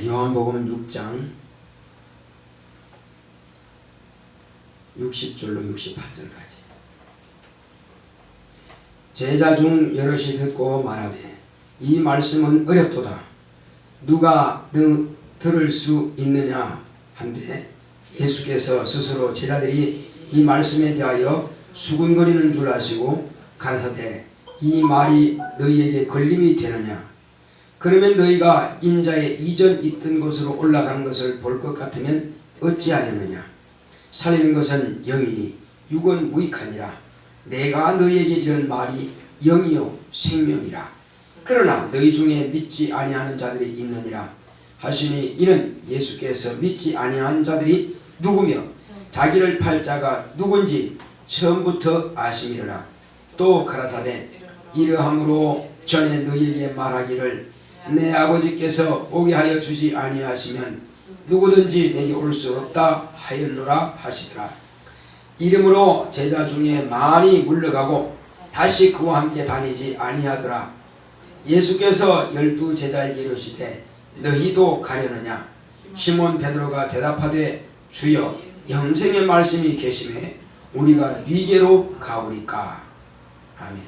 요한복음 6장 60절로 68절까지. 제자 중 여럿이 듣고 말하되 이 말씀은 어렵도다. 누가 들을 수 있느냐 한데 예수께서 스스로 제자들이 이 말씀에 대하여 수군거리는 줄 아시고 가라사대 이 말이 너희에게 걸림이 되느냐. 그러면 너희가 인자의 이전 있던 곳으로 올라가는 것을 볼 것 같으면 어찌하려느냐. 살리는 것은 영이니 육은 무익하니라. 내가 너희에게 이런 말이 영이요 생명이라. 그러나 너희 중에 믿지 아니하는 자들이 있느니라 하시니 이는 예수께서 믿지 아니하는 자들이 누구며 자기를 팔 자가 누군지 처음부터 아심이라. 또 가라사대 이러함으로 전에 너희에게 말하기를 내 아버지께서 오게 하여 주지 아니하시면 누구든지 내게 올 수 없다 하였노라 하시더라. 이러므로 제자 중에 많이 물러가고 다시 그와 함께 다니지 아니하더라. 예수께서 12 제자에게 이르시되 너희도 가려느냐. 시몬 베드로가 대답하되 주여 영생의 말씀이 계시매 우리가 네게로 가오리까. 아멘.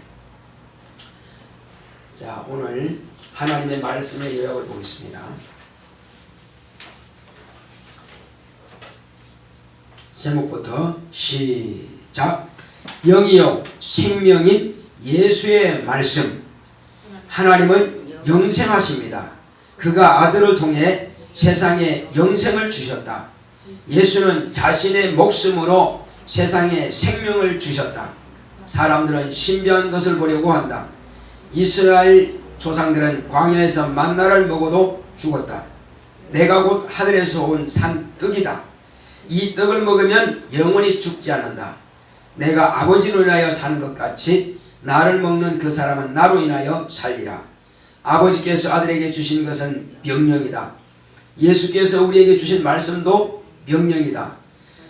자, 오늘 하나님의 말씀의 요약을 보겠습니다. 제목부터 시작. 영이요 생명인 예수의 말씀. 하나님은 영생하십니다. 그가 아들을 통해 세상에 영생을 주셨다. 예수는 자신의 목숨으로 세상에 생명을 주셨다. 사람들은 신비한 것을 보려고 한다. 이스라엘 조상들은 광야에서 만나를 먹어도 죽었다. 내가 곧 하늘에서 온 산떡이다. 이 떡을 먹으면 영원히 죽지 않는다. 내가 아버지로 인하여 사는 것 같이 나를 먹는 그 사람은 나로 인하여 살리라. 아버지께서 아들에게 주신 것은 명령이다. 예수께서 우리에게 주신 말씀도 명령이다.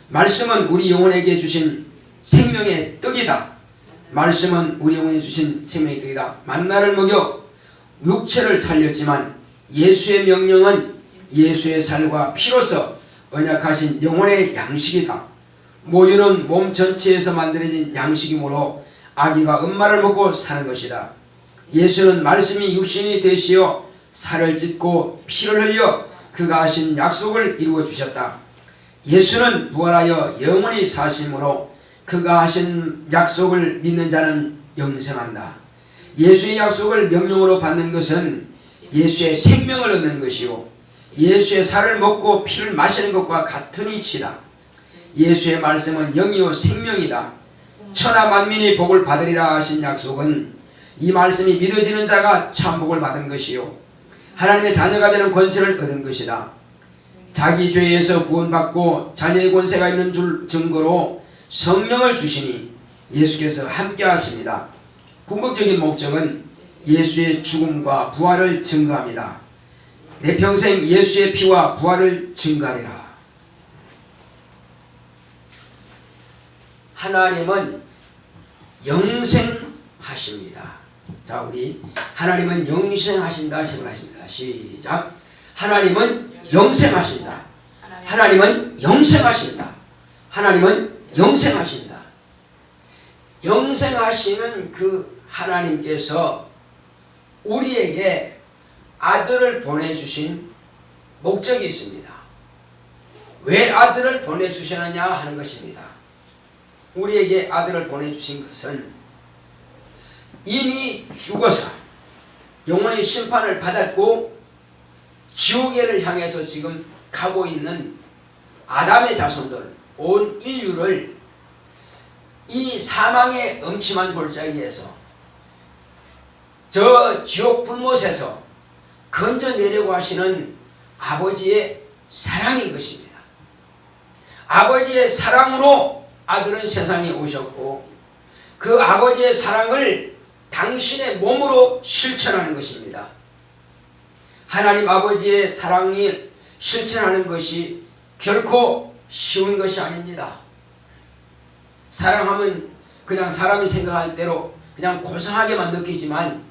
말씀은 우리 영혼에게 주신 생명의 떡이다. 말씀은 우리 영혼에 주신 생명의 떡이다. 만나를 먹여 육체를 살렸지만 예수의 명령은 예수의 살과 피로서 언약하신 영혼의 양식이다. 모유는 몸 전체에서 만들어진 양식이므로 아기가 엄마를 먹고 사는 것이다. 예수는 말씀이 육신이 되시어 살을 찢고 피를 흘려 그가 하신 약속을 이루어 주셨다. 예수는 부활하여 영원히 사심으로 그가 하신 약속을 믿는 자는 영생한다. 예수의 약속을 명령으로 받는 것은 예수의 생명을 얻는 것이요 예수의 살을 먹고 피를 마시는 것과 같은 이치다. 예수의 말씀은 영이요 생명이다. 천하 만민이 복을 받으리라 하신 약속은 이 말씀이 믿어지는 자가 참 복을 받은 것이요 하나님의 자녀가 되는 권세를 얻은 것이다. 자기 죄에서 구원받고 자녀의 권세가 있는 줄 증거로 성령을 주시니 예수께서 함께 하십니다. 궁극적인 목적은 예수의 죽음과 부활을 증거합니다. 내 평생 예수의 피와 부활을 증거하리라. 하나님은 영생하십니다. 자, 우리 하나님은 영생하신다 시작하십니다. 시작. 하나님은 영생하신다. 하나님은 영생하신다. 하나님은 영생하신다. 영생하시는 그 하나님께서 우리에게 아들을 보내주신 목적이 있습니다. 왜 아들을 보내주셨느냐 하는 것입니다. 우리에게 아들을 보내주신 것은 이미 죽어서 영원히 심판을 받았고 지옥에를 향해서 지금 가고 있는 아담의 자손들 온 인류를 이 사망의 음침한 골짜기에서 저 지옥 불못에서 건져내려고 하시는 아버지의 사랑인 것입니다. 아버지의 사랑으로 아들은 세상에 오셨고 그 아버지의 사랑을 당신의 몸으로 실천하는 것입니다. 하나님 아버지의 사랑이 실천하는 것이 결코 쉬운 것이 아닙니다. 사랑하면 그냥 사람이 생각할 대로 그냥 고상하게만 느끼지만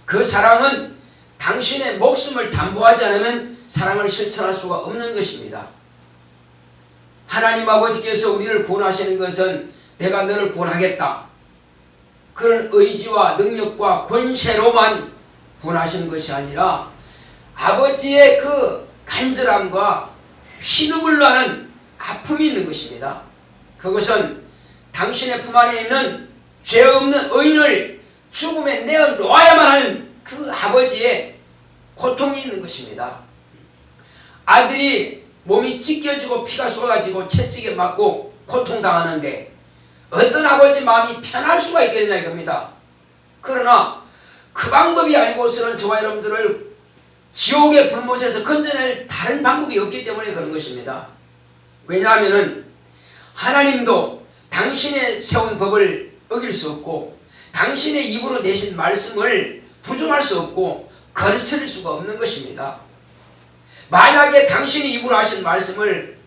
그 사랑은 당신의 목숨을 담보하지 않으면 사랑을 실천할 수가 없는 것입니다. 하나님 아버지께서 우리를 구원하시는 것은 내가 너를 구원하겠다, 그런 의지와 능력과 권세로만 구원하시는 것이 아니라 아버지의 그 간절함과 피눈물 나는 아픔이 있는 것입니다. 그것은 당신의 품 안에 있는 죄 없는 의인을 죽음에 내어놓아야만 하는 그 아버지의 고통이 있는 것입니다. 아들이 몸이 찢겨지고 피가 쏟아지고 채찍에 맞고 고통당하는데 어떤 아버지 마음이 편할 수가 있겠느냐 이겁니다. 그러나 그 방법이 아니고서는 저와 여러분들을 지옥의 불못에서 건져낼 다른 방법이 없기 때문에 그런 것입니다. 왜냐하면 하나님도 당신의 세운 법을 어길 수 없고 당신의 입으로 내신 말씀을 부정할 수 없고 거스릴 수가 없는 것입니다. 만약에 당신이 입으로 하신 말씀을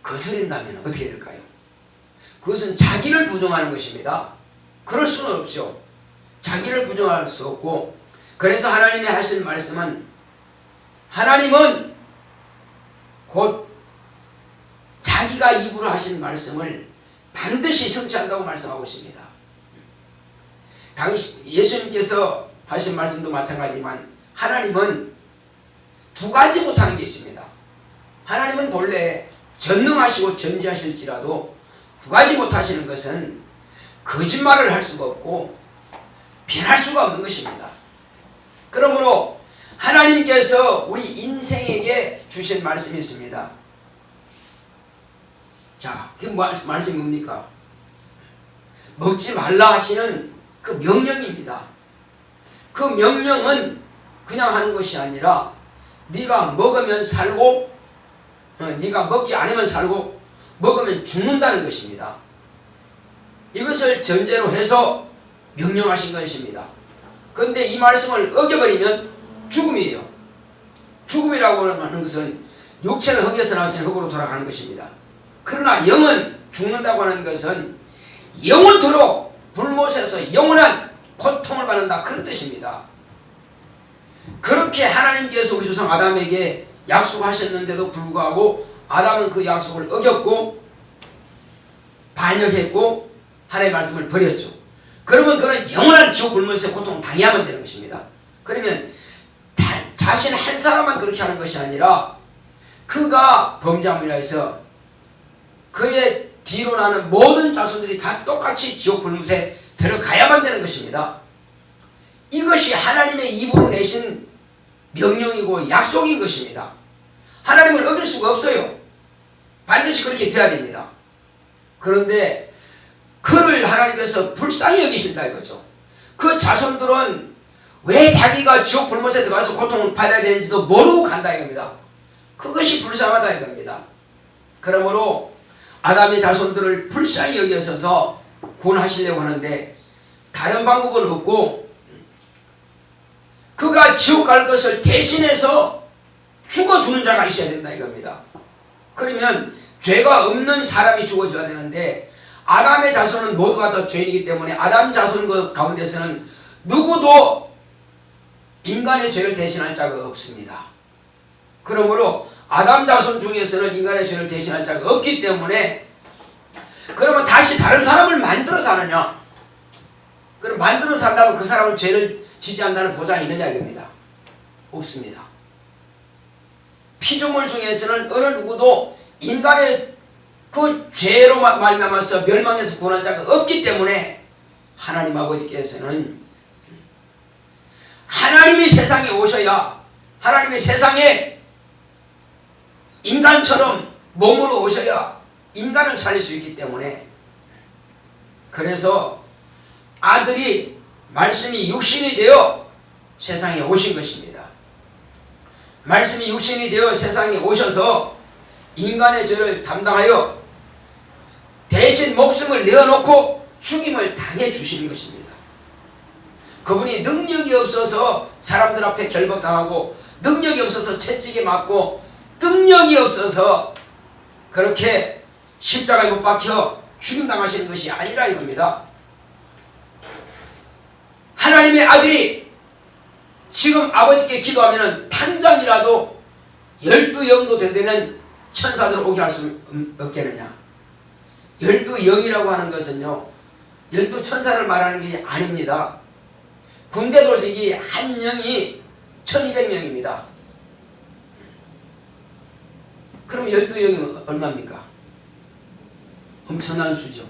거스린다면 어떻게 될까요? 그것은 자기를 부정하는 것입니다. 그럴 수는 없죠. 자기를 부정할 수 없고, 그래서 하나님이 하신 말씀은, 하나님은 곧 자기가 입으로 하신 말씀을 반드시 성취한다고 말씀하고 있습니다. 예수님께서 하신 말씀도 마찬가지지만 하나님은 두 가지 못하는 게 있습니다. 하나님은 본래 전능하시고 전지하실지라도 두 가지 못하시는 것은 거짓말을 할 수가 없고 변할 수가 없는 것입니다. 그러므로 하나님께서 우리 인생에게 주신 말씀이 있습니다. 자, 그 말씀이 뭡니까? 먹지 말라 하시는 그 명령입니다. 그 명령은 그냥 하는 것이 아니라 네가 먹으면 살고 네가 먹지 않으면 살고 먹으면 죽는다는 것입니다. 이것을 전제로 해서 명령하신 것입니다. 그런데 이 말씀을 어겨버리면 죽음이에요. 죽음이라고 하는 것은 육체는 흙에서 나서 흙으로 돌아가는 것입니다. 그러나 영은 죽는다고 하는 것은 영원토록 불못에서 영원한 고통을 받는다, 그런 뜻입니다. 그렇게 하나님께서 우리 조상 아담에게 약속하셨는데도 불구하고 아담은 그 약속을 어겼고 반역했고 하나님의 말씀을 버렸죠. 그러면 그는 영원한 지옥 불못에서 고통을 당해야만 되는 것입니다. 그러면 자신 한 사람만 그렇게 하는 것이 아니라 그가 범죄함으로 해서 그의 뒤로 나는 모든 자손들이 다 똑같이 지옥 불못에 들어가야만 되는 것입니다. 이것이 하나님의 입으로 내신 명령이고 약속인 것입니다. 하나님을 어길 수가 없어요. 반드시 그렇게 되어야 됩니다. 그런데 그를 하나님께서 불쌍히 여기신다 이거죠. 그 자손들은 왜 자기가 지옥 불못에 들어가서 고통을 받아야 되는지도 모르고 간다 이겁니다. 그것이 불쌍하다 이겁니다. 그러므로 아담의 자손들을 불쌍히 여기셔서 구원하시려고 하는데 다른 방법은 없고 그가 지옥 갈 것을 대신해서 죽어주는 자가 있어야 된다 이겁니다. 그러면 죄가 없는 사람이 죽어줘야 되는데 아담의 자손은 모두가 다 죄인이기 때문에 아담 자손 가운데서는 누구도 인간의 죄를 대신할 자가 없습니다. 그러므로 아담 자손 중에서는 인간의 죄를 대신할 자가 없기 때문에 그러면 다시 다른 사람을 만들어서 하느냐? 그럼 만들어서 한다면 그 사람은 죄를 지지 않는다는 보장이 있느냐 이겁니다. 없습니다. 피조물 중에서는 어느 누구도 인간의 그 죄로 말미암아서 멸망해서 구원할 자가 없기 때문에 하나님 아버지께서는 하나님이 세상에 오셔야 하나님의 세상에 인간처럼 몸으로 오셔야 인간을 살릴 수 있기 때문에 그래서 아들이 말씀이 육신이 되어 세상에 오신 것입니다. 말씀이 육신이 되어 세상에 오셔서 인간의 죄를 담당하여 대신 목숨을 내어놓고 죽임을 당해 주시는 것입니다. 그분이 능력이 없어서 사람들 앞에 결박당하고 능력이 없어서 채찍에 맞고 능력이 없어서 그렇게 십자가에 못 박혀 죽임당하시는 것이 아니라 이겁니다. 하나님의 아들이 지금 아버지께 기도하면 다 한 장이라도 12영도 되는 천사들을 오게 할 수 없겠느냐. 12영이라고 하는 것은요, 12천사를 말하는 게 아닙니다. 군대 도식이 한 명이 1200명입니다. 그럼 12영이면 얼마입니까? 엄청난 수죠.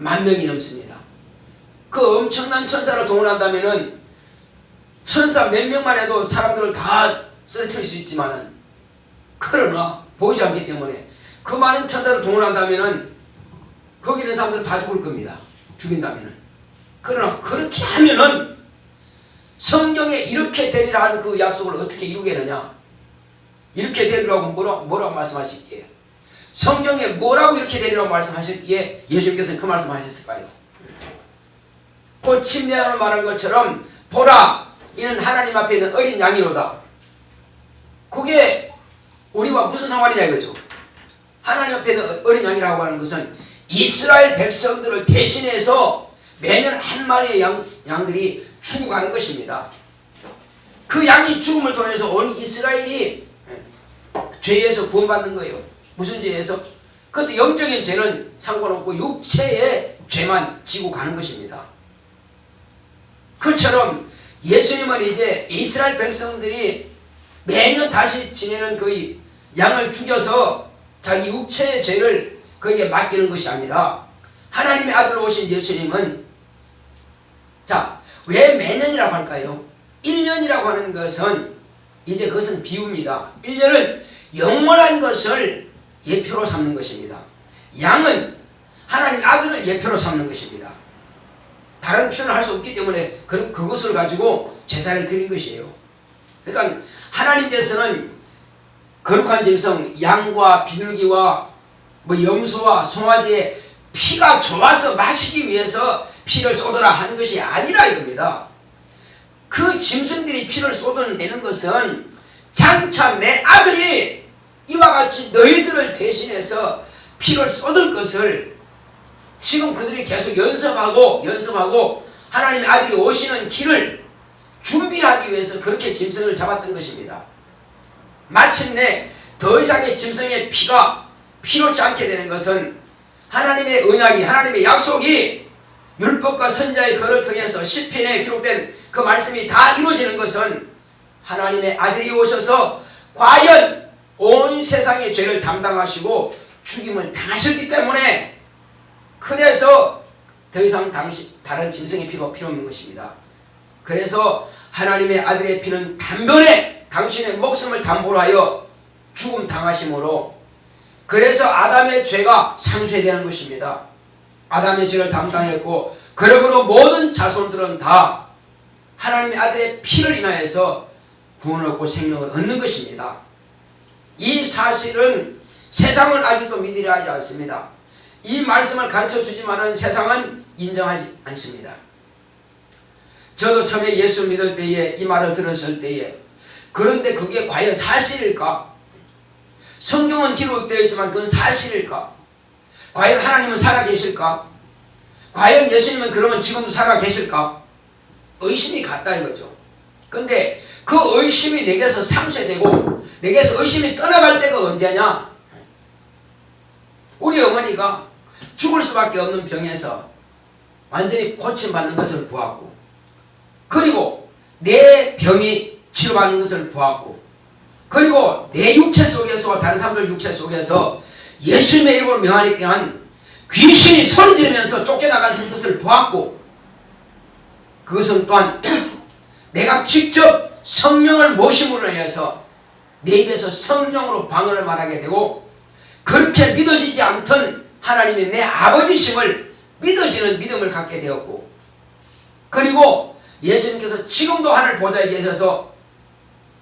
10,000명이 넘습니다. 그 엄청난 천사를 동원한다면은 천사 몇 명만 해도 사람들을 다 쓰러뜨릴 수 있지만은, 그러나 보이지 않기 때문에 그 많은 천사를 동원한다면은 거기 있는 사람들은 다 죽을 겁니다. 죽인다면은. 그러나 그렇게 하면은 성경에 이렇게 되리라 하는 그 약속을 어떻게 이루겠느냐? 이렇게 되리라고 뭐라고 말씀하실게요? 성경에 뭐라고 이렇게 되리라고 말씀하셨기에 예수님께서는 그 말씀하셨을까요? 곧 침례를 말한 것처럼 보라, 이는 하나님 앞에 있는 어린 양이로다. 그게 우리와 무슨 상관이냐 이거죠. 하나님 앞에 있는 어린 양이라고 하는 것은 이스라엘 백성들을 대신해서 매년 한 마리의 양들이 죽어가는 것입니다. 그 양이 죽음을 통해서 온 이스라엘이 죄에서 구원받는 거예요. 무슨 죄에서? 그것도 영적인 죄는 상관없고 육체의 죄만 지고 가는 것입니다. 그처럼 예수님은 이제 이스라엘 백성들이 매년 다시 지내는 그 양을 죽여서 자기 육체의 죄를 그에게 맡기는 것이 아니라, 하나님의 아들로 오신 예수님은, 자, 왜 매년이라고 할까요? 1년이라고 하는 것은 이제 그것은 비유입니다. 1년은 영원한 것을 예표로 삼는 것입니다. 양은 하나님 아들을 예표로 삼는 것입니다. 다른 표현을 할 수 없기 때문에 그것을 가지고 제사를 드린 것이에요. 그러니까 하나님께서는 거룩한 짐승 양과 비둘기와 염소와 송아지의 피가 좋아서 마시기 위해서 피를 쏟으라 한 것이 아니라 이겁니다. 그 짐승들이 피를 쏟아내는 것은 장차 내 아들이 이와 같이 너희들을 대신해서 피를 쏟을 것을 지금 그들이 계속 연습하고 하나님의 아들이 오시는 길을 준비하기 위해서 그렇게 짐승을 잡았던 것입니다. 마침내 더 이상의 짐승의 피가 필요치 않게 되는 것은 하나님의 언약이, 하나님의 약속이 율법과 선지자의 글을 통해서 시편에 기록된 그 말씀이 다 이루어지는 것은 하나님의 아들이 오셔서 과연 온 세상의 죄를 담당하시고 죽임을 당하셨기 때문에, 그래서 더 이상 다른 짐승의 피가 필요 없는 것입니다. 그래서 하나님의 아들의 피는 단번에 당신의 목숨을 담보로 하여 죽음 당하심으로, 그래서 아담의 죄가 상쇄되는 것입니다. 아담의 죄를 담당했고, 그러므로 모든 자손들은 다 하나님의 아들의 피를 인하여서 구원을 얻고 생명을 얻는 것입니다. 이 사실은 세상은 아직도 믿으려 하지 않습니다. 이 말씀을 가르쳐 주지만은 세상은 인정하지 않습니다. 저도 처음에 예수 믿을 때에 이 말을 들었을 때에, 그런데 그게 과연 사실일까? 성경은 기록되어 있지만 그건 사실일까? 과연 하나님은 살아계실까? 과연 예수님은 그러면 지금도 살아계실까? 의심이 갔다 이거죠. 근데 그 의심이 내게서 상쇄되고 내게서 의심이 떠나갈 때가 언제냐? 우리 어머니가 죽을 수밖에 없는 병에서 완전히 고침받는 것을 보았고, 그리고 내 병이 치료받는 것을 보았고, 그리고 내 육체 속에서 다른 사람들 육체 속에서 예수님의 이름으로 명하니까 한 귀신이 소리 지르면서 쫓겨나가는 것을 보았고, 그것은 또한 내가 직접 성령을 모심으로 인해서 내 입에서 성령으로 방언을 말하게 되고, 그렇게 믿어지지 않던 하나님의 내 아버지심을 믿어지는 믿음을 갖게 되었고, 그리고 예수님께서 지금도 하늘 보좌에 계셔서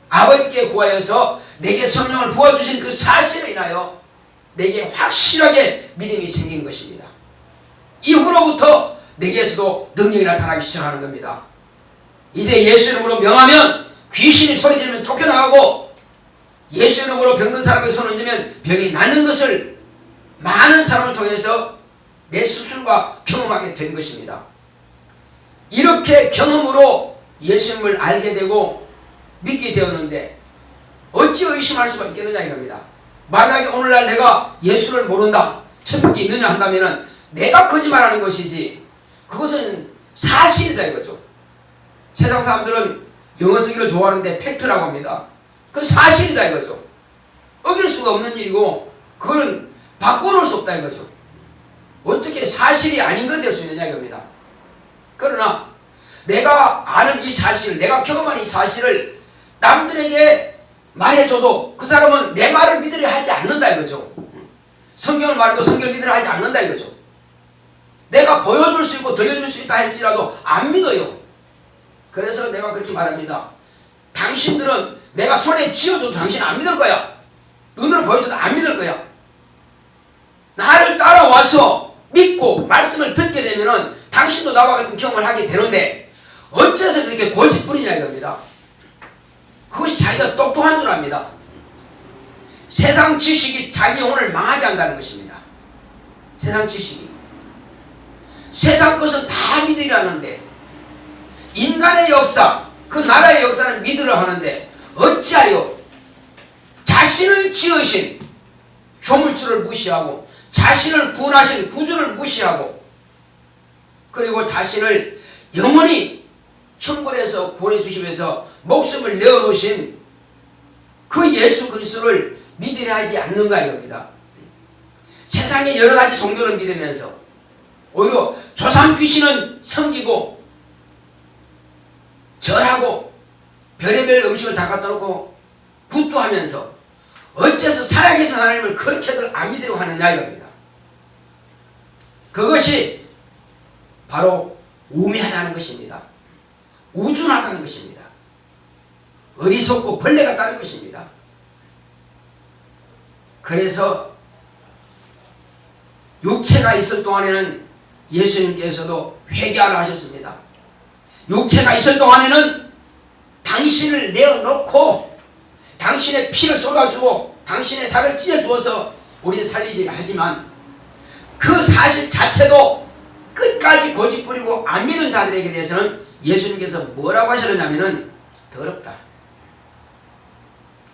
아버지께 구하여서 내게 성령을 부어주신 그 사실을 인하여 내게 확실하게 믿음이 생긴 것입니다. 이후로부터 내게서도 능력이 나타나기 시작하는 겁니다. 이제 예수 이름으로 명하면 귀신이 소리지르면 쫓겨나가고, 예수 이름으로 병든 사람에게 손을 얹으면 병이 낫는 것을 많은 사람을 통해서 내 스스로가 경험하게 된 것입니다. 이렇게 경험으로 예수님을 알게 되고 믿게 되었는데 어찌 의심할 수가 있겠느냐 이겁니다. 만약에 오늘날 내가 예수를 모른다, 천국이 있느냐 한다면은 내가 거짓말하는 것이지 그것은 사실이다 이거죠. 세상 사람들은 영어 쓰기를 좋아하는데 팩트라고 합니다. 그건 사실이다 이거죠. 어길 수가 없는 일이고 그거는 바꿔놓을 수 없다 이거죠. 어떻게 사실이 아닌 걸 될 수 있느냐 이겁니다. 그러나 내가 아는 이 사실, 내가 경험한 이 사실을 남들에게 말해줘도 그 사람은 내 말을 믿으려 하지 않는다 이거죠. 성경을 말해도 성경을 믿으려 하지 않는다 이거죠. 내가 보여줄 수 있고 들려줄 수 있다 할지라도 안 믿어요. 그래서 내가 그렇게 말합니다. 당신들은 내가 손에 쥐어줘도 당신 안 믿을 거야. 눈으로 보여줘도 안 믿을 거야. 나를 따라와서 믿고 말씀을 듣게 되면은 당신도 나와 같은 경험을 하게 되는데 어째서 그렇게 골칫뿌리냐 이겁니다. 그것이 자기가 똑똑한 줄 압니다. 세상 지식이 자기 영혼을 망하게 한다는 것입니다. 세상 지식이. 세상 것은 다 믿으려는데 인간의 역사, 그 나라의 역사는 믿으려 하는데 어찌하여 자신을 지으신 조물주를 무시하고 자신을 구원하신 구주를 무시하고 그리고 자신을 영원히 천국에서 구원해 주시기 위해서 목숨을 내어놓으신 그 예수 그리스도를 믿으려 하지 않는가 이겁니다. 세상의 여러 가지 종교를 믿으면서 오히려 조상 귀신은 섬기고 절하고 별의별 음식을 다 갖다 놓고 굿도 하면서 어째서 살아계신 하나님을 그렇게들 안 믿으려고 하느냐 이겁니다. 그것이 바로 우매하다는 것입니다. 우준하다는 것입니다. 어리석고 벌레 같다는 것입니다. 그래서 육체가 있을 동안에는 예수님께서도 회개하라 하셨습니다. 육체가 있을 동안에는 당신을 내어놓고 당신의 피를 쏟아주고 당신의 살을 찢어주어서 우리를 살리지 하지만 그 사실 자체도 끝까지 고집 부리고 안 믿은 자들에게 대해서는 예수님께서 뭐라고 하셨느냐면은 더럽다.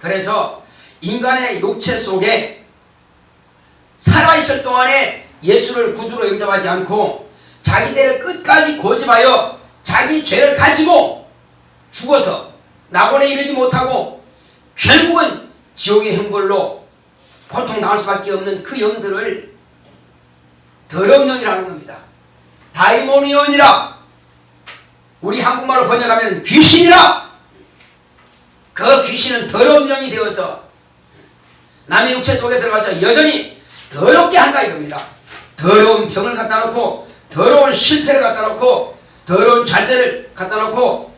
그래서 인간의 육체 속에 살아있을 동안에 예수를 구주로 영접하지 않고 자기 죄를 끝까지 고집하여 자기 죄를 가지고 죽어서 낙원에 이르지 못하고 결국은 지옥의 형벌로 고통당할 수밖에 없는 그 영들을 더러운 영이라는 겁니다. 다이모니온이라 우리 한국말로 번역하면 귀신이라. 그 귀신은 더러운 영이 되어서 남의 육체 속에 들어가서 여전히 더럽게 한다 이겁니다. 더러운 병을 갖다 놓고 더러운 실패를 갖다 놓고 더러운 자제를 갖다 놓고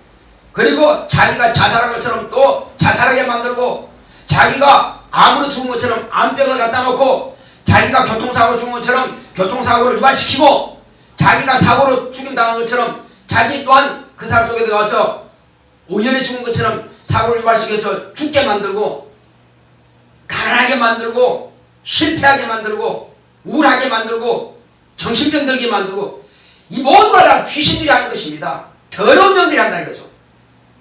그리고 자기가 자살한 것처럼 또 자살하게 만들고 자기가 암으로 죽은 것처럼 암병을 갖다 놓고 자기가 교통사고로 죽은 것처럼 교통사고를 유발시키고 자기가 사고로 죽임당한 것처럼 자기 또한 그 사람 속에 들어가서 우연히 죽은 것처럼 사고를 유발시켜서 죽게 만들고 가난하게 만들고 실패하게 만들고 우울하게 만들고 정신병 들게 만들고 이 모든 걸 다 귀신들이 하는 것입니다. 더러운 영들이 한다 이거죠.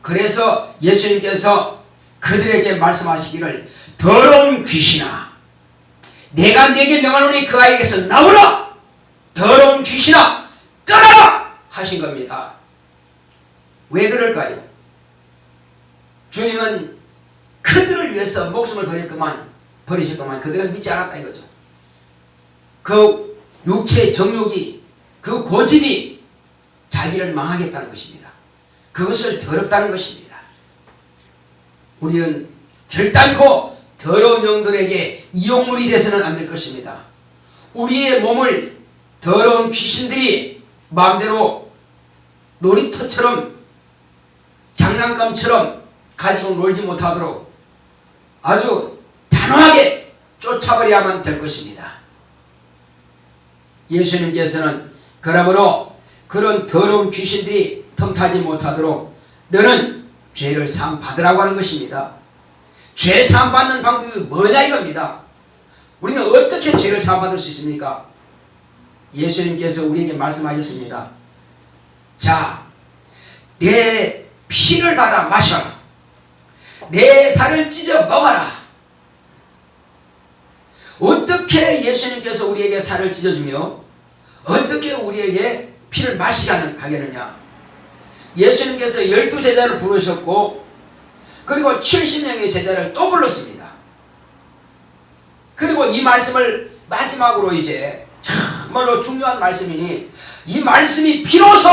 그래서 예수님께서 그들에게 말씀하시기를 더러운 귀신아 내가 네게 명하노니 그 아이에게서 나오라 더러운 귀신아 떠나라 하신 겁니다. 왜 그럴까요? 주님은 그들을 위해서 목숨을 버리실 동안 그들은 믿지 않았다 이거죠. 그 육체의 정욕이 그 고집이 자기를 망하겠다는 것입니다. 그것을 더럽다는 것입니다. 우리는 결단코 더러운 영들에게 이용물이 돼서는 안 될 것입니다. 우리의 몸을 더러운 귀신들이 마음대로 놀이터처럼 장난감처럼 가지고 놀지 못하도록 아주 단호하게 쫓아버려야만 될 것입니다. 예수님께서는 그러므로 그런 더러운 귀신들이 틈타지 못하도록 너는 죄를 사함받으라고 하는 것입니다. 죄 사함받는 방법이 뭐냐 이겁니다. 우리는 어떻게 죄를 사함받을 수 있습니까? 예수님께서 우리에게 내 살을 찢어 먹어라. 어떻게 예수님께서 우리에게 살을 찢어주며 어떻게 우리에게 피를 마시게 하겠느냐. 예수님께서 12제자를 부르셨고 그리고 70명의 제자를 또 불렀습니다. 그리고 이 말씀을 마지막으로 이제 정말로 중요한 말씀이니 이 말씀이 비로소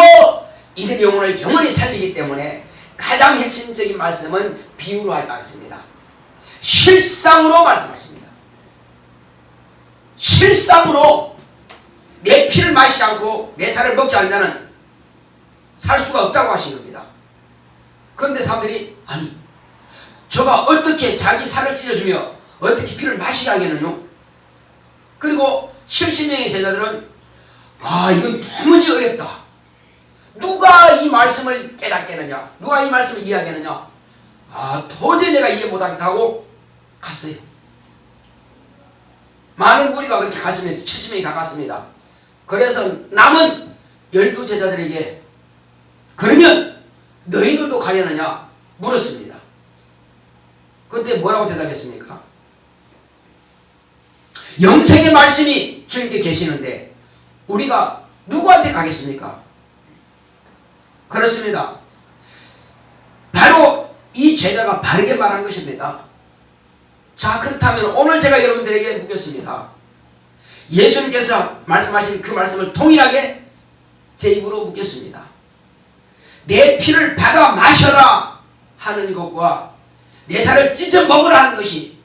이들의 영혼을 영원히 살리기 때문에 가장 핵심적인 말씀은 비유로 하지 않습니다. 실상으로 말씀하십니다. 실상으로 내 피를 마시지 않고 내 살을 먹지 않는 자는 살 수가 없다고 하신 겁니다. 그런데 사람들이 아니 저가 어떻게 자기 살을 찢어주며 어떻게 피를 마시게 하겠느냐. 그리고 70명의 제자들은 이건 도무지 어렵다. 누가 이 말씀을 깨닫겠느냐, 누가 이 말씀을 이해하겠느냐. 도저히 내가 이해 못하겠다고 갔어요. 많은 무리가 그렇게 갔으면 70명이 다 갔습니다. 그래서 남은 12제자들에게 그러면 너희들도 가려느냐 물었습니다. 그때 뭐라고 대답했습니까? 영생의 말씀이 주님께 계시는데 우리가 누구한테 가겠습니까? 그렇습니다. 바로 이 제자가 바르게 말한 것입니다. 자, 그렇다면 오늘 제가 여러분들에게 묻겠습니다. 예수님께서 말씀하신 그 말씀을 동일하게 제 입으로 묻겠습니다. 내 피를 받아 마셔라 하는 것과 내 살을 찢어 먹으라 하는 것이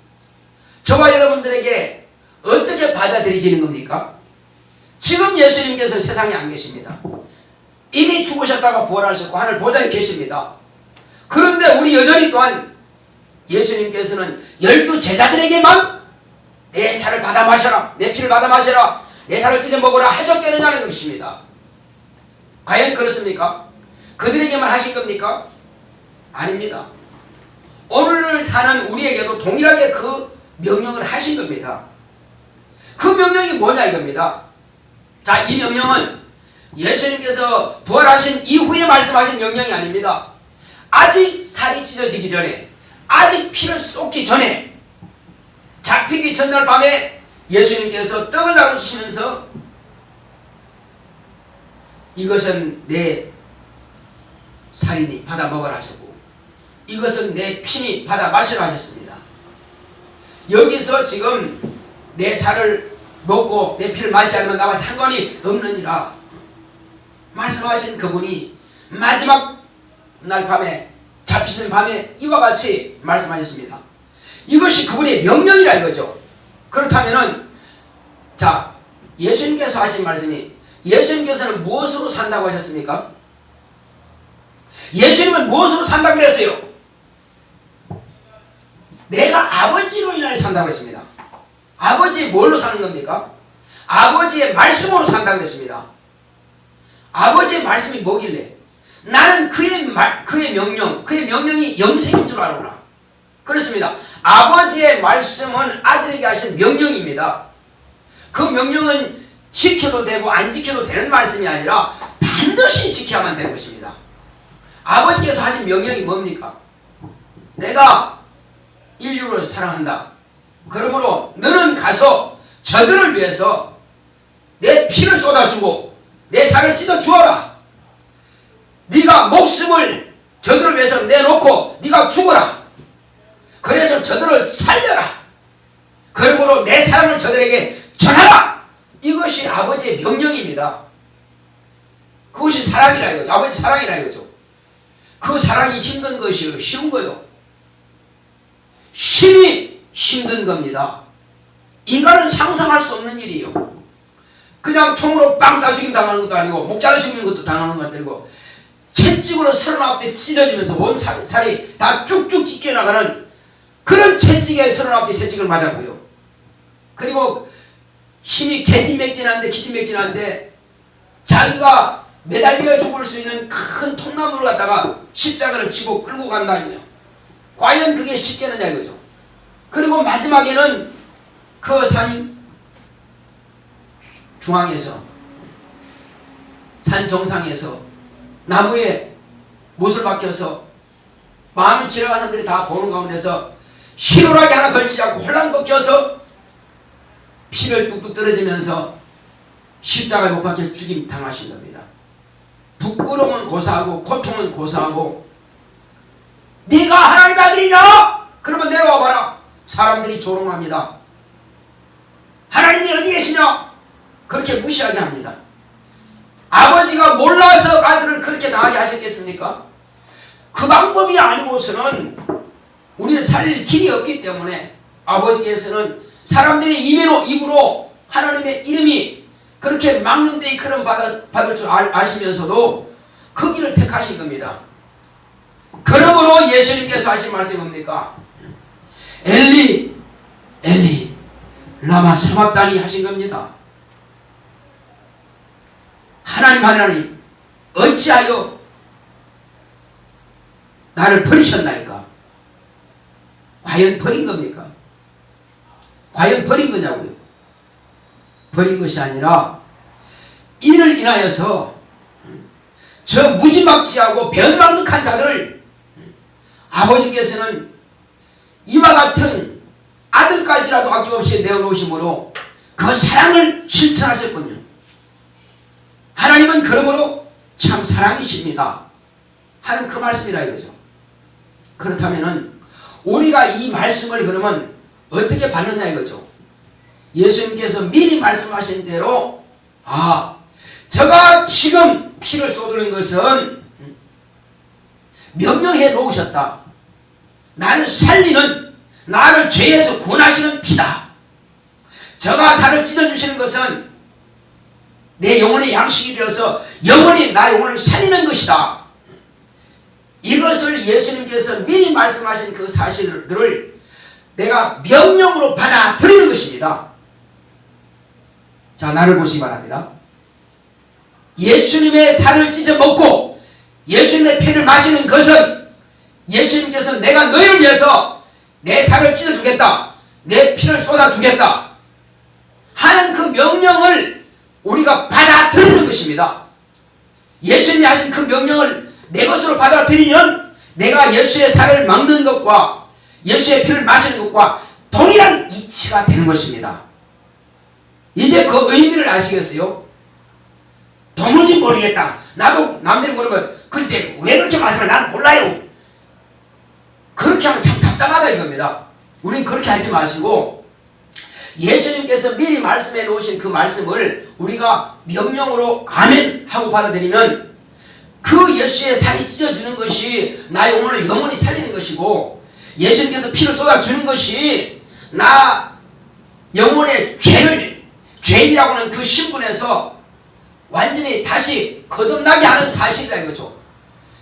저와 여러분들에게 어떻게 받아들여지는 겁니까? 지금 예수님께서 세상에 안 계십니다. 이미 죽으셨다가 부활하셨고 하늘 보좌에 계십니다. 그런데 우리 여전히 또한 예수님께서는 12제자들에게만 내 살을 받아 마셔라, 내 피를 받아 마셔라, 내 살을 찢어 먹으라 하셨겠느냐는 것입니다. 과연 그렇습니까? 그들에게만 하신 겁니까? 아닙니다. 오늘 사는 우리에게도 동일하게 그 명령을 하신 겁니다. 그 명령이 뭐냐 이겁니다. 자, 이 명령은 예수님께서 부활하신 이후에 말씀하신 명령이 아닙니다. 아직 살이 찢어지기 전에, 아직 피를 쏟기 전에, 잡히기 전날 밤에 예수님께서 떡을 나눠주시면서 이것은 내 살이니 받아 먹으라 하셨고 이것은 내 피니 받아 마시라 하셨습니다. 여기서 지금 내 살을 먹고 내 피를 마시지 않으면 나와 상관이 없느니라 말씀하신 그분이 마지막 날 밤에 잡히신 밤에 이와 같이 말씀하셨습니다. 이것이 그분의 명령이라 이거죠. 그렇다면은 자, 예수님께서 하신 말씀이 예수님께서는 무엇으로 산다고 하셨습니까? 예수님은 무엇으로 산다고 그랬어요? 내가 아버지로 인하여 산다고 했습니다. 아버지의 뭘로 사는 겁니까? 아버지의 말씀으로 산다고 그랬습니다. 아버지의 말씀이 뭐길래? 나는 그의 명령이 영생인 줄 아노라. 그렇습니다. 아버지의 말씀은 아들에게 하신 명령입니다. 그 명령은 지켜도 되고 안 지켜도 되는 말씀이 아니라 반드시 지켜야만 되는 것입니다. 아버지께서 하신 명령이 뭡니까? 내가 인류를 사랑한다. 그러므로 너는 가서 저들을 위해서 내 피를 쏟아주고 내 살을 찢어 주어라. 네가 목숨을 저들을 위해서 내놓고 네가 죽어라. 그래서 저들을 살려라. 그러므로 내 사랑을 저들에게 전하라. 이것이 아버지의 명령입니다. 그것이 사랑이라 이거죠. 아버지 사랑이라 이거죠. 그 사랑이 힘든 것이요, 쉬운 거요. 힘이 힘든 겁니다. 인간은 상상할 수 없는 일이에요. 그냥 총으로 빵 쏴 죽임 당하는 것도 아니고 목자를 죽이는 것도 당하는 것도 아니고 채찍으로 39대 찢어지면서 온 살이 다 쭉쭉 찢겨나가는 그런 채찍에 39대 채찍을 맞았고요. 그리고 힘이 기진맥진한데 자기가 매달려 죽을 수 있는 큰 통나무를 갖다가 십자가를 지고 끌고 간다 이거예요. 과연 그게 쉽겠느냐 이거죠. 그리고 마지막에는 그 산 중앙에서 산 정상에서 나무에 못을 박혀서 많은 지나간 사람들이 다 보는 가운데서 희노라기 하나 걸치지 않고 홀랑 벗겨서 피를 뚝뚝 떨어지면서 십자가에 못 박혀 죽임 당하신 겁니다. 부끄러움은 고사하고 고통은 고사하고 네가 하나님의 아들이냐? 그러면 내려와 봐라. 사람들이 조롱합니다. 하나님이 어디 계시냐? 그렇게 무시하게 합니다. 아버지가 몰라서 아들을 그렇게 당하게 하셨겠습니까? 그 방법이 아니고서는 우리는 살릴 길이 없기 때문에 아버지께서는 사람들의 입으로 하나님의 이름이 그렇게 망령되이 그런 받을 줄 아시면서도 그 길을 택하신 겁니다. 그러므로 예수님께서 하신 말씀이 뭡니까? 엘리 엘리 라마 사박다니 하신 겁니다. 하나님 어찌하여 나를 버리셨나이까? 과연 버린 겁니까? 과연 버린 거냐고요? 버린 것이 아니라 이를 인하여서 저 무지막지하고 변방득한 자들을 아버지께서는 이와 같은 아들까지라도 아낌없이 내어놓으심으로 그 사랑을 실천하셨군요. 하나님은 그러므로 참 사랑이십니다 하는 그 말씀이라 이거죠. 그렇다면은 우리가 이 말씀을 그러면 어떻게 받느냐 이거죠. 예수님께서 미리 말씀하신 대로 저가 지금 피를 쏟는 것은 명령해 놓으셨다. 나를 살리는, 나를 죄에서 구원하시는 피다. 저가 살을 찢어주시는 것은 내 영혼의 양식이 되어서 영원히 나 영혼을 살리는 것이다. 이것을 예수님께서 미리 말씀하신 그 사실들을 내가 명령으로 받아들이는 것입니다. 자, 나를 보시기 바랍니다. 예수님의 살을 찢어 먹고 예수님의 피를 마시는 것은 예수님께서 내가 너희를 위해서 내 살을 찢어 주겠다, 내 피를 쏟아 주겠다 하는 그 명령을 우리가 받아들이는 것입니다. 예수님이 하신 그 명령을 내 것으로 받아들이면 내가 예수의 살을 먹는 것과 예수의 피를 마시는 것과 동일한 이치가 되는 것입니다. 이제 그 의미를 아시겠어요? 도무지 모르겠다. 나도 남들이 물으면 그때 왜 그렇게 말씀을 난 몰라요. 그렇게 하면 참 답답하다 이겁니다. 우린 그렇게 하지 마시고 예수님께서 미리 말씀해 놓으신 그 말씀을 우리가 명령으로 아멘 하고 받아들이면 그 예수의 살이 찢어주는 것이 나 영혼을 영원히 살리는 것이고 예수님께서 피를 쏟아주는 것이 나 영혼의 죄인이라고 하는 그 신분에서 완전히 다시 거듭나게 하는 사실이다 이거죠.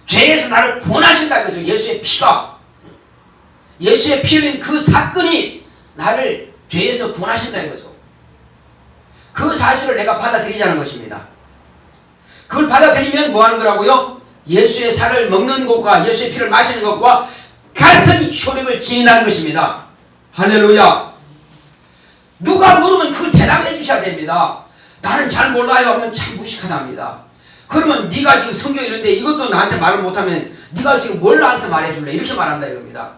죄에서 나를 구원하신다 이거죠. 예수의 피가, 예수의 피 흘린 그 사건이 나를 죄에서 구원하신다 이거죠. 그 사실을 내가 받아들이자는 것입니다. 그걸 받아들이면 뭐 하는 거라고요? 예수의 살을 먹는 것과 예수의 피를 마시는 것과 같은 효력을 지닌다는 것입니다. 할렐루야. 누가 물으면 그걸 대답해 주셔야 됩니다. 나는 잘 몰라요 하면 참 무식하답니다. 그러면 네가 지금 성경에 있는데 이것도 나한테 말을 못하면 네가 지금 뭘 나한테 말해줄래? 이렇게 말한다 이겁니다.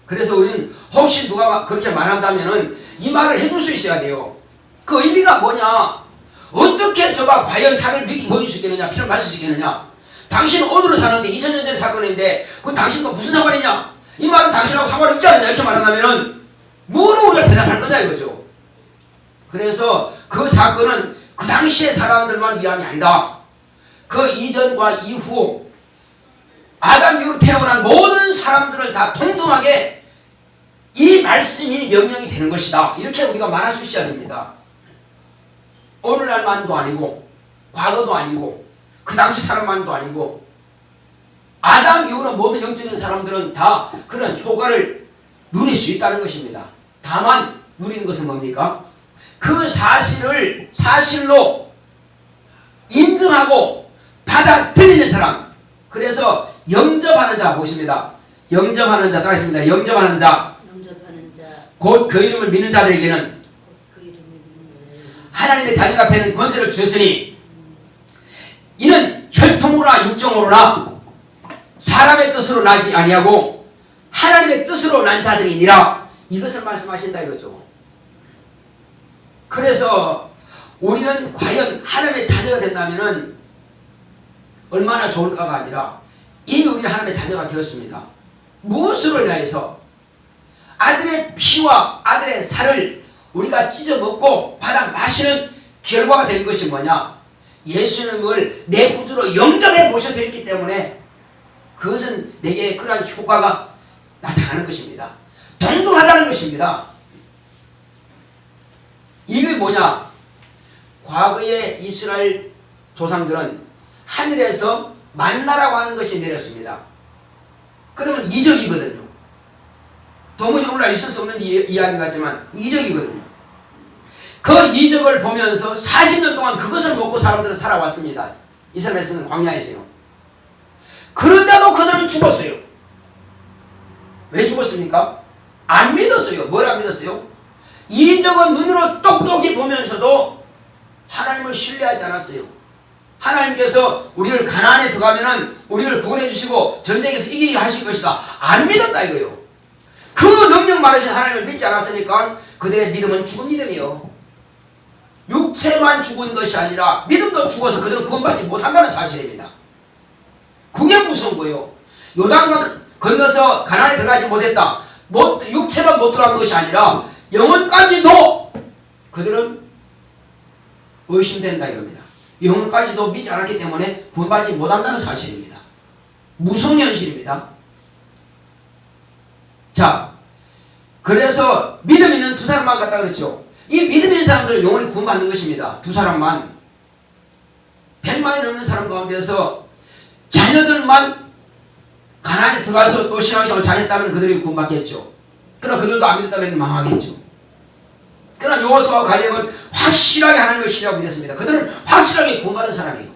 그래서 우리는 혹시 누가 그렇게 말한다면은 이 말을 해줄 수 있어야 돼요. 그 의미가 뭐냐? 어떻게 저가 과연 살을 먹일 수 있겠느냐? 피를 마실 수 있겠느냐? 당신은 오늘을 사는데 2000년 전 사건인데 그 당신과 무슨 상관이냐? 이 말은 당신하고 상관없지 않느냐? 이렇게 말한다면은 뭐로 우리가 대답할 거냐 이거죠. 그래서 그 사건은 그 당시의 사람들만 위함이 아니다. 그 이전과 이후 아담 이후로 태어난 모든 사람들을 다 통통하게 이 말씀이 명령이 되는 것이다. 이렇게 우리가 말할 수 있어야 됩니다. 오늘날만도 아니고 과거도 아니고 그 당시 사람만도 아니고 아담 이후로 모든 영적인 사람들은 다 그런 효과를 누릴 수 있다는 것입니다. 다만 누리는 것은 뭡니까? 그 사실로 인정하고 받아들이는 사람. 그래서 영접하는 자 보십니다. 영접하는 자 따라했습니다. 영접하는 자. 곧 그 이름을 믿는 자들에게는 하나님의 자녀가 되는 권세를 주셨으니 이는 혈통으로나 육정으로나 사람의 뜻으로 나지 아니하고 하나님의 뜻으로 난 자들이니라. 이것을 말씀하신다 이거죠. 그래서 우리는 과연 하나님의 자녀가 된다면 얼마나 좋을까가 아니라 이미 우리는 하나님의 자녀가 되었습니다. 무엇으로 인하여서 아들의 피와 아들의 살을 우리가 찢어 먹고 받아 마시는 결과가 된 것이 뭐냐? 예수님을 내 구주로 영접해 모셔드렸기 때문에 그것은 내게 그러한 효과가 나타나는 것입니다. 동등하다는 것입니다. 이게 뭐냐? 과거의 이스라엘 조상들은 하늘에서 만나라고 하는 것이 내렸습니다. 그러면 이적이거든요. 도무지 오늘날 있을 수 없는 이야기 같지만 이적이거든요. 그 이적을 보면서 40년 동안 그것을 먹고 사람들은 살아왔습니다. 이스라엘에서는 광야에서요. 그런데도 그들은 죽었어요. 왜 죽었습니까? 안 믿었어요. 뭘 안 믿었어요? 이적은 눈으로 똑똑히 보면서도 하나님을 신뢰하지 않았어요. 하나님께서 우리를 가나안에 들어가면은 우리를 구원해 주시고 전쟁에서 이기게 하실 것이다. 안 믿었다 이거요. 그 능력 많으신 하나님을 믿지 않았으니까 그들의 믿음은 죽은 믿음이요. 육체만 죽은 것이 아니라 믿음도 죽어서 그들은 구원받지 못한다는 사실입니다. 그게 무서운 거예요. 요단강 건너서 가나안에 들어가지 못했다. 육체만 못 들어간 것이 아니라 영혼까지도 그들은 의심된다 이겁니다. 영혼까지도 믿지 않았기 때문에 구원받지 못한다는 사실입니다. 무서운 현실입니다. 자, 그래서 믿음 있는 두 사람만 갔다 그랬죠. 이 믿음 있는 사람들은 영원히 구원받는 것입니다. 두 사람만. 100만이 넘는 사람 가운데서 자녀들만 가나안에 들어가서 또 신앙생활을 잘했다면 그들이 구원받겠죠. 그러나 그들도 안 믿었다면 망하겠죠. 그러나 여호수아와 갈렙은 확실하게 하나님을 신뢰하고 믿었습니다. 그들은 확실하게 구원받은 사람이에요.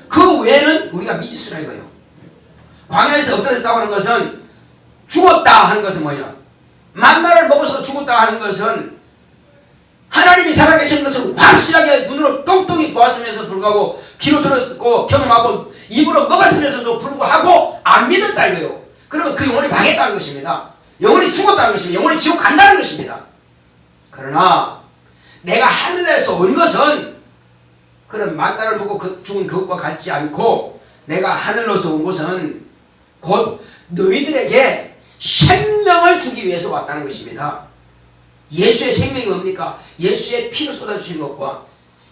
그 외에는 우리가 믿을 수라 이거예요. 광야에서 엎드렸다고 하는 것은 죽었다 하는 것은 뭐냐? 만나를 먹어서 죽었다 하는 것은 하나님이 살아계시는 것을 확실하게 눈으로 똑똑히 보았으면서 불구하고 귀로 들었고 경험하고 입으로 먹었으면서도 불구하고 안 믿었다 이거예요. 그러면 그 영혼이 망했다는 것입니다. 영혼이 죽었다는 것입니다. 영혼이 지옥 간다는 것입니다. 그러나 내가 하늘에서 온 것은 그런 만나를 먹고 죽은 그것과 같지 않고 내가 하늘로서 온 것은 곧 너희들에게 생명을 주기 위해서 왔다는 것입니다. 예수의 생명이 뭡니까? 예수의 피를 쏟아주시는 것과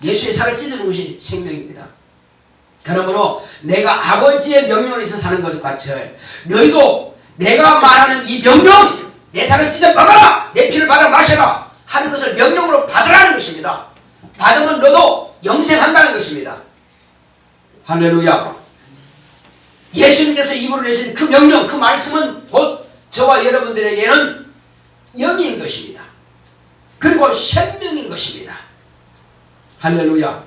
예수의 살을 찢어주는 것이 생명입니다. 그러므로 내가 아버지의 명령을 있어 사는 것 같이 너희도 내가 말하는 이 명령, 내 살을 찢어 먹어라, 내 피를 받아 마셔라 하는 것을 명령으로 받으라는 것입니다. 받으면 너도 영생한다는 것입니다. 할렐루야. 예수님께서 입으로 내신 그 명령, 그 말씀은 곧 저와 여러분들에게는 영인 것입니다. 그리고 생명인 것입니다. 할렐루야.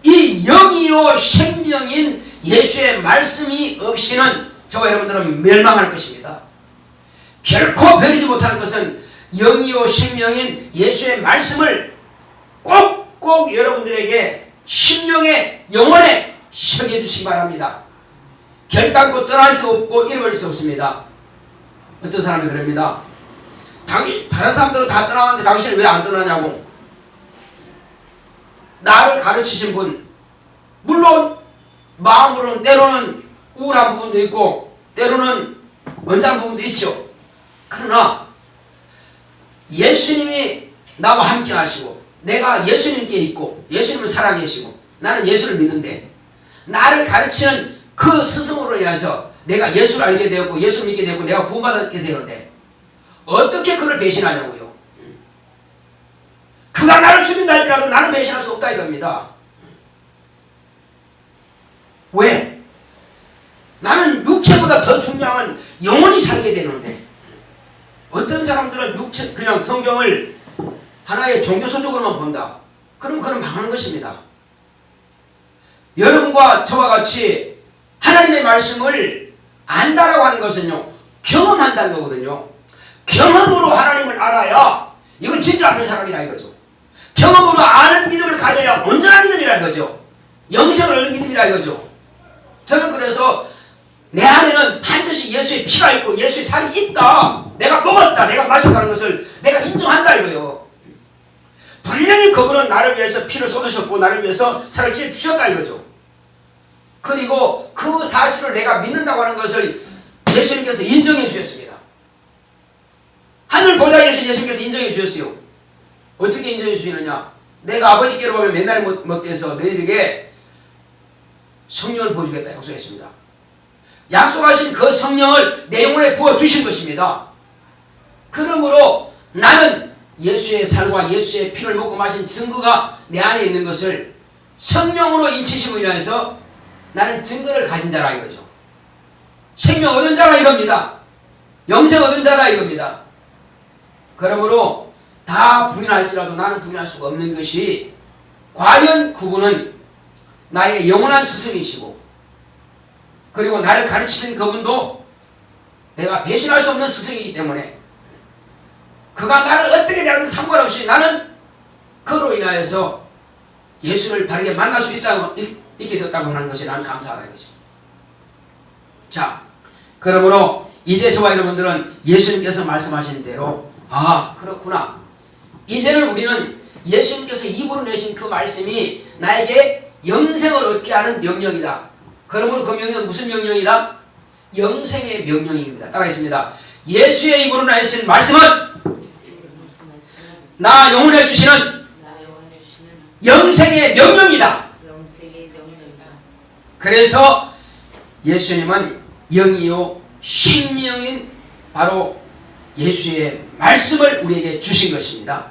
이 영이요 생명인 예수의 말씀이 없이는 저와 여러분들은 멸망할 것입니다. 결코 버리지 못하는 것은 영이요 생명인 예수의 말씀을 꼭꼭 여러분들에게 심령에 영혼에 새겨주시기 바랍니다. 결단코 떠날 수 없고 잃어버릴 수 없습니다. 어떤 사람이 그럽니다. 다른 사람들은 다 떠나는데 당신은 왜 안 떠나냐고. 나를 가르치신 분, 물론 마음으로는 때로는 우울한 부분도 있고 때로는 언짢은 부분도 있죠. 그러나 예수님이 나와 함께 하시고 내가 예수님께 있고 예수님을 살아계시고 나는 예수를 믿는데 나를 가르치는 그 스승으로 인해서 내가 예수를 알게 되었고 예수를 믿게 되었고 내가 구원받게 되는데 어떻게 그를 배신하냐고요. 그가 나를 죽인다 할지라도 나는 배신할 수 없다 이겁니다. 왜? 나는 육체보다 더 중요한 영혼이 살게 되는데 어떤 사람들은 육체 그냥 성경을 하나의 종교서적으로만 본다. 그럼 그건 망하는 것입니다. 여러분과 저와 같이 하나님의 말씀을 안다라고 하는 것은요 경험한다는 거거든요. 경험으로 하나님을 알아야 이건 진짜 아는 사람이라 이거죠. 경험으로 아는 믿음을 가져야 온전한 믿음이라 이거죠. 영생을 얻는 믿음이라 이거죠. 저는 그래서 내 안에는 반드시 예수의 피가 있고 예수의 살이 있다. 내가 먹었다. 내가 마셨다는 것을 내가 인정한다 이거예요. 분명히 그분은 나를 위해서 피를 쏟으셨고 나를 위해서 살을 찌어 주셨다 이거죠. 그리고 그 사실을 내가 믿는다고 하는 것을 예수님께서 인정해 주셨습니다. 하늘 보좌에 계신 예수님께서 인정해 주셨어요. 어떻게 인정해 주시느냐? 내가 아버지께로 가면 맨날 먹게 해서 너희에게 성령을 부어주겠다 약속했습니다. 약속하신 그 성령을 내 영혼에 부어주신 것입니다. 그러므로 나는 예수의 살과 예수의 피를 먹고 마신 증거가 내 안에 있는 것을 성령으로 인치심으로 인해서 나는 증거를 가진 자라 이거죠. 생명 얻은 자라 이겁니다. 영생 얻은 자라 이겁니다. 그러므로 다 부인할지라도 나는 부인할 수가 없는 것이 과연 그분은 나의 영원한 스승이시고 그리고 나를 가르치신 그분도 내가 배신할 수 없는 스승이기 때문에 그가 나를 어떻게 대하든 상관없이 나는 그로 인하여서 예수를 바르게 만날 수 있게 되었다고 하는 것이 나는 감사하다 이거죠. 자, 그러므로 이제 저와 여러분들은 예수님께서 말씀하신 대로 아 그렇구나. 이제는 우리는 예수님께서 입으로 내신 그 말씀이 나에게 영생을 얻게 하는 명령이다. 그러므로 그 명령은 무슨 명령이다? 영생의 명령입니다. 따라하겠습니다. 예수의 입으로 내신 말씀은 나 영혼을 주시는 영생의 명령이다. 그래서 예수님은 영이요 생명인 바로 예수의 말씀을 우리에게 주신 것입니다.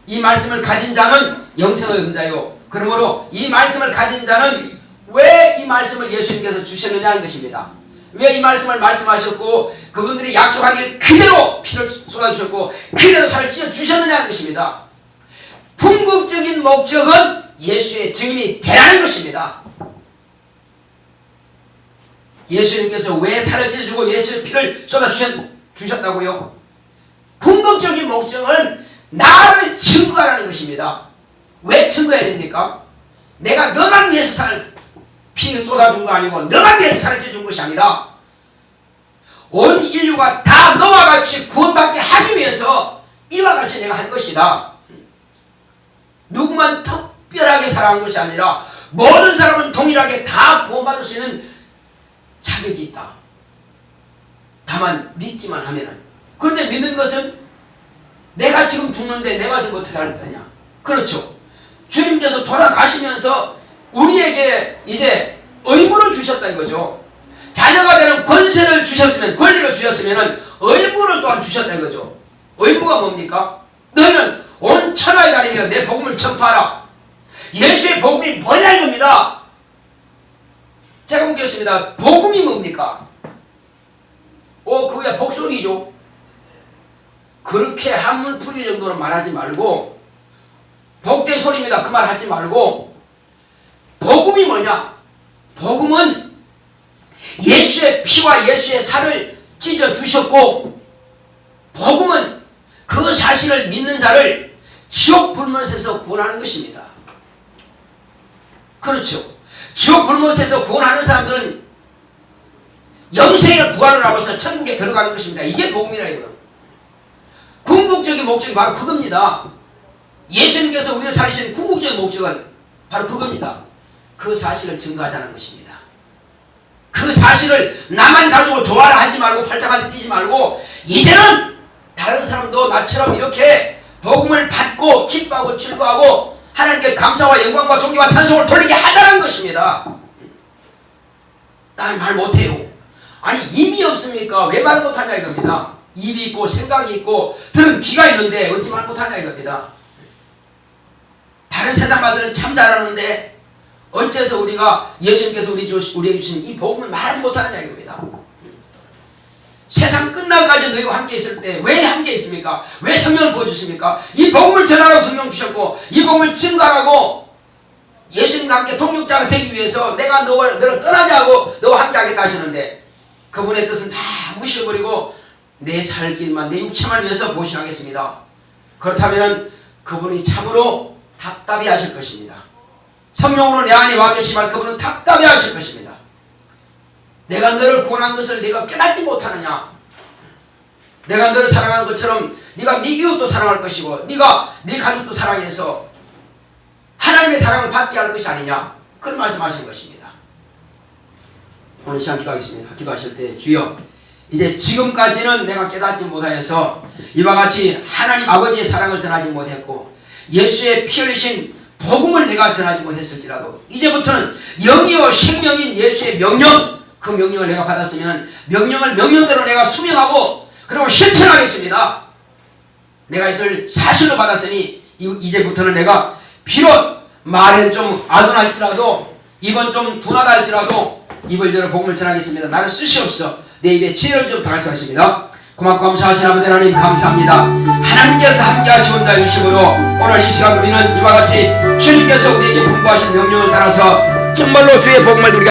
이 말씀을 가진 자는 영생을 얻은 자요. 그러므로 이 말씀을 가진 자는 왜 이 말씀을 예수님께서 주셨느냐는 것입니다. 왜 이 말씀을 말씀하셨고 그분들이 약속하기에 그대로 피를 쏟아주셨고 그대로 살을 찌어 주셨느냐는 것입니다. 궁극적인 목적은 예수의 증인이 되라는 것입니다. 예수님께서 왜 살을 찌어주고 예수의 피를 쏟아주셨다고요? 궁극적인 목적은 나를 증거하라는 것입니다. 왜 증거해야 됩니까? 내가 너만 위해서 피 쏟아준 거 아니고 너만 위해서 살을 찌어준 것이 아니라 온 인류가 다 너와 같이 구원받게 하기 위해서 이와 같이 내가 한 것이다. 누구만 특별하게 사랑한 것이 아니라 모든 사람은 동일하게 다 구원받을 수 있는 자격이 있다. 다만 믿기만 하면은. 그런데 믿는 것은 내가 지금 죽는데 내가 지금 어떻게 할 거냐? 그렇죠. 주님께서 돌아가시면서 우리에게 이제 의무를 주셨다 이거죠. 자녀가 되는 권세를 주셨으면, 권리를 주셨으면 의무를 또한 주셨다 이거죠. 의무가 뭡니까? 너희는 온 천하에 다니며 내 복음을 전파하라. 예수의 복음이 뭐냐 이겁니다. 제가 묻겠습니다. 복음이 뭡니까? 그게 복소리죠. 그렇게 한문 풀이 정도로 말하지 말고 복된 소리입니다. 그 말 하지 말고 복음이 뭐냐? 복음은 예수의 피와 예수의 살을 찢어 주셨고 복음은 그 사실을 믿는 자를 지옥 불못에서 구원하는 것입니다. 그렇죠. 지옥 불못에서 구원하는 사람들은 영생의 부활을 하고서 천국에 들어가는 것입니다. 이게 복음이라 이거예요. 궁극적인 목적이 바로 그겁니다. 예수님께서 우리를 살리신 궁극적인 목적은 바로 그겁니다. 그 사실을 증거하자는 것입니다. 그 사실을 나만 가지고 좋아를 하지 말고 팔짱하게 뛰지 말고 이제는 다른 사람도 나처럼 이렇게 복음을 받고 기뻐하고 즐거워하고 하나님께 감사와 영광과 존경과 찬송을 돌리게 하자는 것입니다. 난 말 못해요. 아니 입이 없습니까? 왜 말 못하냐 이겁니다. 입이 있고 생각이 있고 들은 귀가 있는데 어찌 말 못하냐 이겁니다. 다른 세상 말들은 참 잘하는데 어째서 우리가 예수님께서 우리에게 주신 이 복음을 말하지 못하느냐 이겁니다. 세상 끝날까지 너희와 함께 있을 때 왜 함께 있습니까? 왜 성령을 부어주십니까? 이 복음을 전하라고 성령 주셨고 이 복음을 증거하라고 예수님과 함께 동력자가 되기 위해서 내가 너를 떠나지 않고 너와 함께 하겠다 하시는데 그분의 뜻은 다 무시해버리고 내 살길만 내 육체만 위해서 보신하겠습니다. 그렇다면 그분이 참으로 답답해 하실 것입니다. 성령으로 내 안에 와 계시지만 그분은 답답해 하실 것입니다. 내가 너를 구원한 것을 네가 깨닫지 못하느냐? 내가 너를 사랑한 것처럼 네가 네 이웃도 사랑할 것이고 네가 네 가족도 사랑해서 하나님의 사랑을 받게 할 것이 아니냐? 그런 말씀하시는 것입니다. 오늘 시간 기도하겠습니다. 기도하실 때 주여 이제 지금까지는 내가 깨닫지 못하여서 이와 같이 하나님 아버지의 사랑을 전하지 못했고 예수의 피 흘리신 복음을 내가 전하지 못했을지라도 이제부터는 영이요 생명인 예수의 명령, 그 명령을 내가 받았으면 명령을 명령대로 내가 수명하고 그리고 실천하겠습니다. 내가 이것을 사실로 받았으니 이제부터는 내가 비록 말은 좀 아둔할지라도 입은 좀 둔하다 할지라도 입을 열어 복음을 전하겠습니다. 나를 쓰시옵소서. 내 입에 지혜를 좀 다 같이 하겠습니다. 고맙고 감사하신 아버지 하나님 감사합니다. 하나님께서 함께 하시온다 일심으로 오늘 이 시간 우리는 이와 같이 주님께서 우리에게 분부하신 명령을 따라서 정말로 주의 복음을 우리가